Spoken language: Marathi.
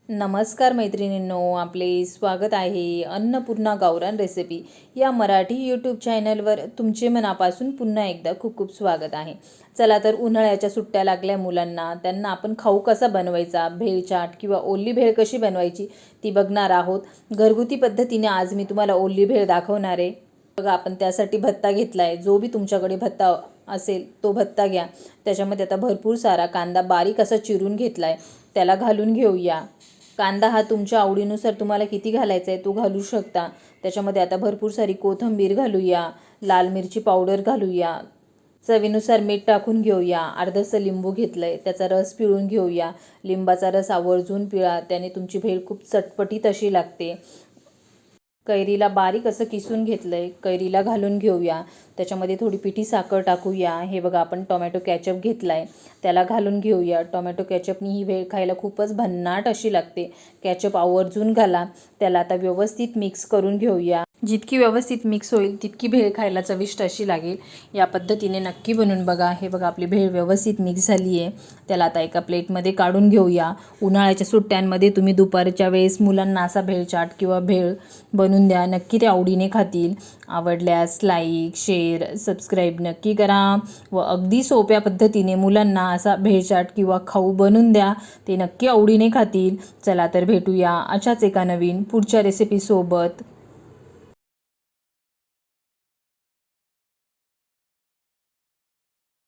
नमस्कार मैत्रिणींनो, आपले स्वागत आहे अन्नपूर्णा गावरान रेसिपी या मराठी यूट्यूब चॅनलवर. तुमचे मनापासून पुन्हा एकदा खूप खूप स्वागत आहे. चला तर, उन्हाळ्याच्या सुट्ट्या लागल्या मुलांना, त्यांना आपण खाऊ कसा बनवायचा, भेळ चाट किंवा ओली भेळ कशी बनवायची ती बघणार आहोत. घरगुती पद्धतीने आज मी तुम्हाला ओली भेळ दाखवणार आहे. बघा, आपण त्यासाठी भत्ता घेतला आहे. जो बी तुमच्याकडे भत्ता असेल तो भत्ता घ्या. त्याच्यामध्ये आता भरपूर सारा कांदा बारीक असा चिरून घेतला आहे, त्याला घालून घेऊया. कांदा हा तुमच्या आवडीनुसार तुम्हाला किती घालायचा आहे तो घालू शकता. त्याच्यामध्ये आता भरपूर सारी कोथिंबीर घालूया, लाल मिरची पावडर घालूया, चवीनुसार मीठ टाकून घेऊया. अर्धसं लिंबू घेतलं आहे, त्याचा रस पिळून घेऊया. लिंबाचा रस आवर्जून पिळा, त्याने तुमची भेळ खूप चटपटीत अशी लागते. कैरीला बारीक असं किसून घेतलं आहे, कैरीला घालून घेऊया. त्याच्यामध्ये थोडी पिठी साखर टाकूया. हे बघा, आपण टोमॅटो कॅचअप घेतला आहे, त्याला घालून घेऊया. टोमॅटो कॅचअपनी ही भेळ खायला खूपच भन्नाट अशी लागते. कॅचअप आवर्जून घाला. त्याला आता व्यवस्थित मिक्स करून घेऊया. जितकी व्यवस्थित मिक्स होईल तितकी भेळ खायला चविष्ट अशी लागेल. या पद्धतीने नक्की बनवून बघा. हे बघा, आपली भेळ व्यवस्थित मिक्स झाली आहे. त्याला आता एका प्लेटमध्ये काढून घेऊया. उन्हाळ्याच्या सुट्ट्यांमध्ये तुम्ही दुपारच्या वेळेस मुलांना असा भेळ चाट किंवा भेळ बनवून द्या, नक्की ते आवडीने खातील. आवडल्यास लाईक, शेअर, सबस्क्राईब नक्की करा. व अगदी सोप्या पद्धतीने मुलांना असा भेळ चाट किंवा खाऊ बनवून द्या, ते नक्की आवडीने खातील. चला तर, भेटूया अशाच एका नवीन पुढच्या रेसिपीसोबत.